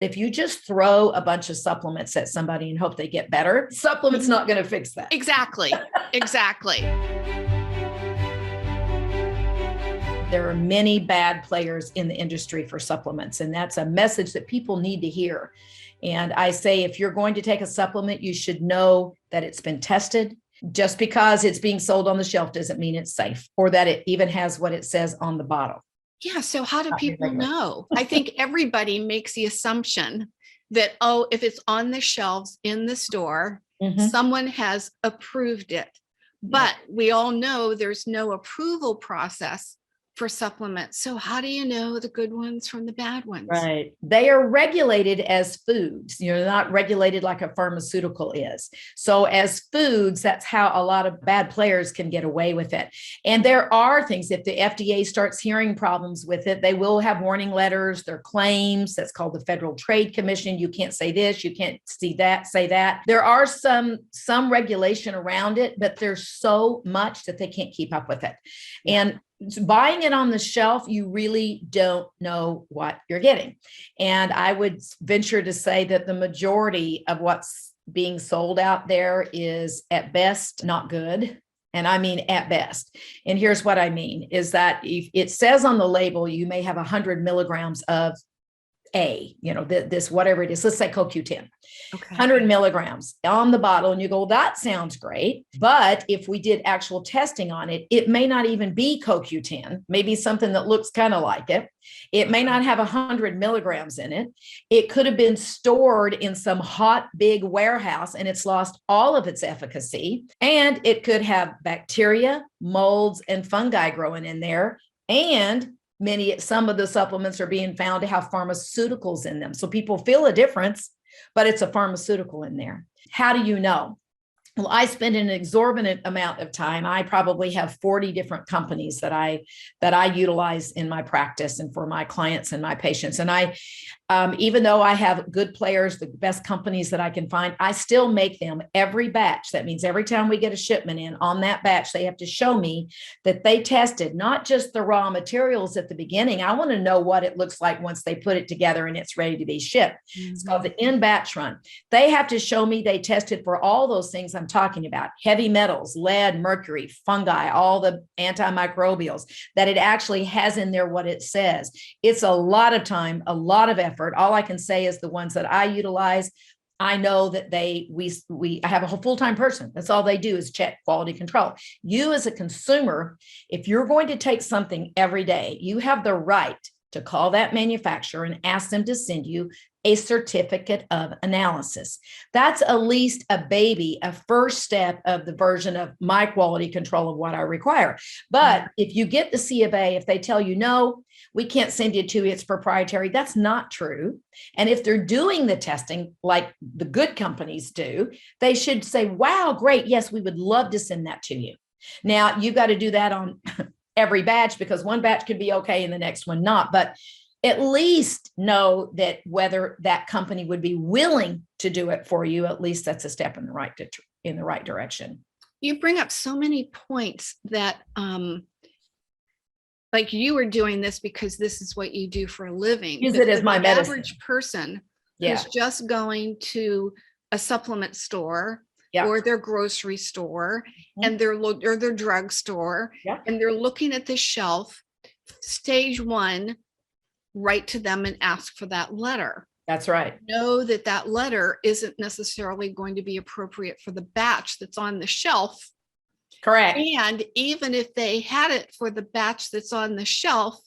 If you just throw a bunch of supplements at somebody and hope they get better, supplement's not going to fix that. Exactly. Exactly. There are many bad players in the industry for supplements, and that's a message that people need to hear. And I say, if you're going to take a supplement, you should know that it's been tested. Just because it's being sold on the shelf doesn't mean it's safe, or that it even has what it says on the bottle. Yeah. So how do people know? I think everybody makes the assumption that, oh, if it's on the shelves in the store, someone has approved it. But we all know there's no approval process for supplements. So how do you know the good ones from the bad ones? Right. They are regulated as foods. You're not regulated like a pharmaceutical is. So as foods, that's how a lot of bad players can get away with it. And there are things, if the FDA starts hearing problems with it, they will have warning letters, their claims. That's called the Federal Trade Commission. You can't say this, you can't see that, say that. There are some regulation around it, but there's so much that they can't keep up with it. And buying it on the shelf, you really don't know what you're getting. And I would venture to say that the majority of what's being sold out there is at best not good. And I mean at best. And here's what I mean is that if it says on the label, you may have 100 milligrams of this, whatever it is, let's say CoQ10, 100 milligrams on the bottle. And you go, well, that sounds great. But if we did actual testing on it, it may not even be CoQ10, maybe something that looks kind of like it. It may not have 100 milligrams in it. It could have been stored in some hot, big warehouse and it's lost all of its efficacy. And it could have bacteria, molds, and fungi growing in there. And some of the supplements are being found to have pharmaceuticals in them. So people feel a difference, but it's a pharmaceutical in there. How do you know? Well, I spend an exorbitant amount of time. I probably have 40 different companies that I utilize in my practice and for my clients and my patients. And even though I have good players, the best companies that I can find, I still make them every batch. That means every time we get a shipment in on that batch, they have to show me that they tested not just the raw materials at the beginning. I want to know what it looks like once they put it together and it's ready to be shipped. It's called the in-batch run. They have to show me they tested for all those things I'm talking about: heavy metals, lead, mercury, fungi, all the antimicrobials, that it actually has in there what it says. It's a lot of time, a lot of effort. All I can say is the ones that I utilize, I know that I have a full-time person. That's all they do is check quality control. You as a consumer, if you're going to take something every day, you have the right to call that manufacturer and ask them to send you a certificate of analysis. That's at least a first step of the version of my quality control of what I require. But if you get the C of A, if they tell you, no, we can't send you to, it's proprietary, that's not true. And if they're doing the testing like the good companies do, they should say, wow, great. Yes, we would love to send that to you. Now, you've got to do that on every batch because one batch could be okay and the next one not. But at least know that whether that company would be willing to do it for you, at least that's a step in the right direction. You bring up so many points that, like you were doing this because this is what you do for a living. Use it as my medicine. The average person who's just going to a supplement store or their grocery store and their drug store, and they're looking at the shelf, stage one, write to them and ask for that letter. That's right. Know that that letter isn't necessarily going to be appropriate for the batch that's on the shelf. Correct. And even if they had it for the batch that's on the shelf,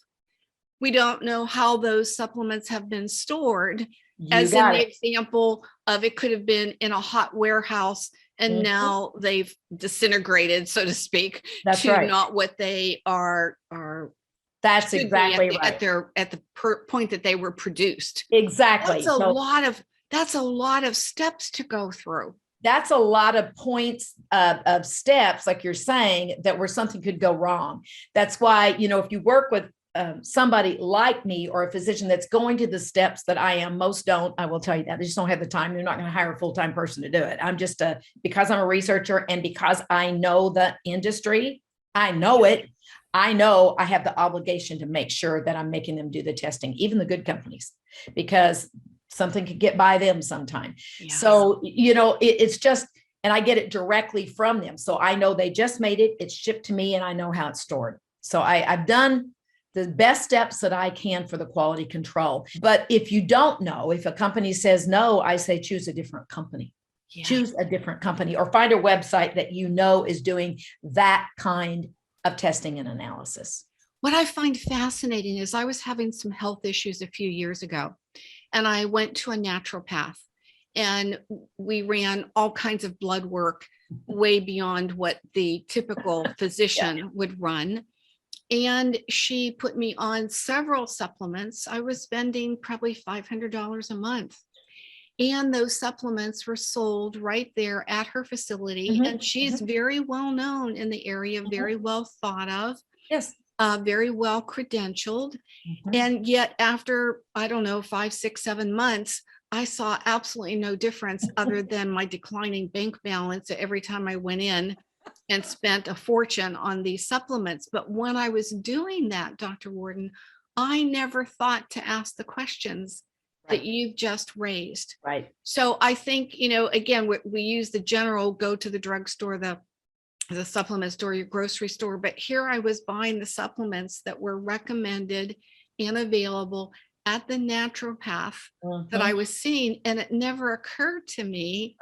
we don't know how those supplements have been stored. As in the example of it could have been in a hot warehouse and now they've disintegrated, so to speak, not what they are. That's exactly right. At the point that they were produced. Exactly. That's a lot of steps to go through. That's a lot of points of steps, like you're saying, that where something could go wrong. That's why, if you work with somebody like me or a physician that's going to the steps that I am, most don't, I will tell you that they just don't have the time. They're not going to hire a full-time person to do it. I'm just because I'm a researcher and because I know the industry, I know it. I know I have the obligation to make sure that I'm making them do the testing, even the good companies, because something could get by them sometime. Yeah. So, it's just, and I get it directly from them. So I know they just made it, it's shipped to me, and I know how it's stored. So I've done the best steps that I can for the quality control. But if you don't know, if a company says no, I say choose a different company. Yeah. Choose a different company, or find a website that is doing that kind of testing and analysis. What I find fascinating is I was having some health issues a few years ago, and I went to a naturopath, and we ran all kinds of blood work way beyond what the typical physician would run. And she put me on several supplements. I was spending probably $500 a month. And those supplements were sold right there at her facility. And she's very well known in the area, very well thought of. Yes. Very well credentialed. And yet after, I don't know, 5, 6, 7 months, I saw absolutely no difference other than my declining bank balance every time I went in and spent a fortune on these supplements. But when I was doing that, Dr. Worden, I never thought to ask the questions that you've just raised. Right. So I think, again, we use the general, go to the drugstore, the supplement store, your grocery store. But here I was buying the supplements that were recommended and available at the naturopath that I was seeing. And it never occurred to me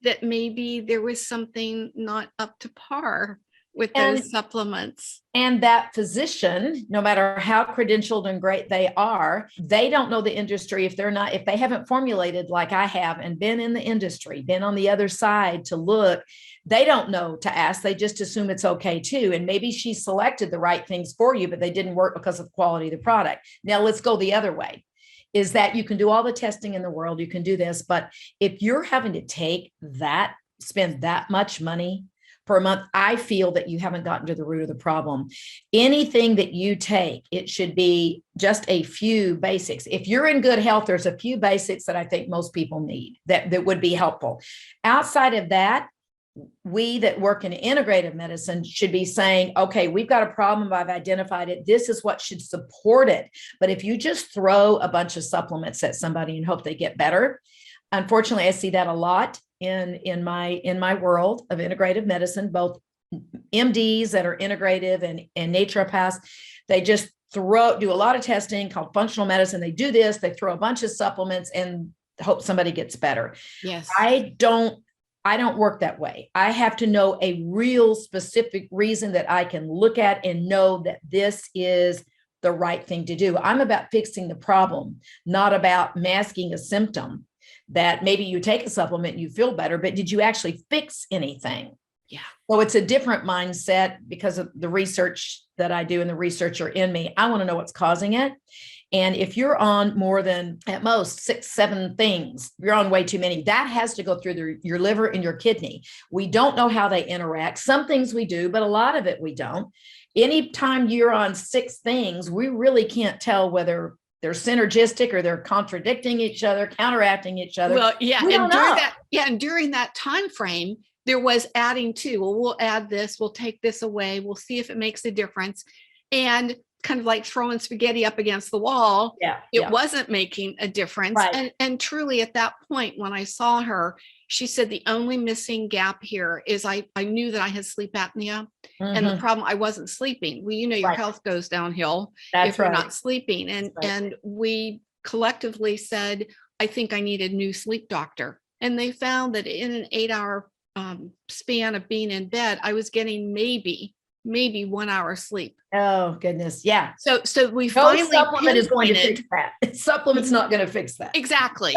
that maybe there was something not up to par with those supplements. And that physician, no matter how credentialed and great they are, they don't know the industry if they haven't formulated like I have and been in the industry, been on the other side to look. They don't know to ask. They just assume it's okay too. And maybe she selected the right things for you, but they didn't work because of the quality of the product. Now let's go the other way, is that you can do all the testing in the world. You can do this, but if you're having to spend that much money per month, I feel that you haven't gotten to the root of the problem. Anything that you take, it should be just a few basics. If you're in good health, there's a few basics that I think most people need that would be helpful. Outside of that, we that work in integrative medicine should be saying, okay, we've got a problem. I've identified it. This is what should support it. But if you just throw a bunch of supplements at somebody and hope they get better, unfortunately, I see that a lot in my world of integrative medicine, both MDs that are integrative and naturopaths. They just do a lot of testing called functional medicine. They do this, they throw a bunch of supplements and hope somebody gets better. Yes. I don't work that way. I have to know a real specific reason that I can look at and know that this is the right thing to do. I'm about fixing the problem, not about masking a symptom. That maybe you take a supplement and you feel better, but did you actually fix anything? Yeah. So it's a different mindset because of the research that I do and the researcher in me. I want to know what's causing it. And if you're on more than at most 6, 7 things, you're on way too many. That has to go through your liver and your kidney. We don't know how they interact. Some things we do, but a lot of it we don't. Anytime you're on 6 things, we really can't tell whether they're synergistic or they're contradicting each other, counteracting each other. Well, yeah. And during that time frame, there was adding to, well, we'll add this, we'll take this away, we'll see if it makes a difference. And kind of like throwing spaghetti up against the wall. It wasn't making a difference. Right. And truly at that point, when I saw her, she said, the only missing gap here is I knew that I had sleep apnea. And the problem, I wasn't sleeping. Well, your health goes downhill if you're not sleeping. And we collectively said, I think I need a new sleep doctor. And they found that in an 8-hour span of being in bed, I was getting maybe 1 hour sleep. Oh goodness. Yeah. So we finally supplement is going to fix that. Supplement's not going to fix that. Exactly.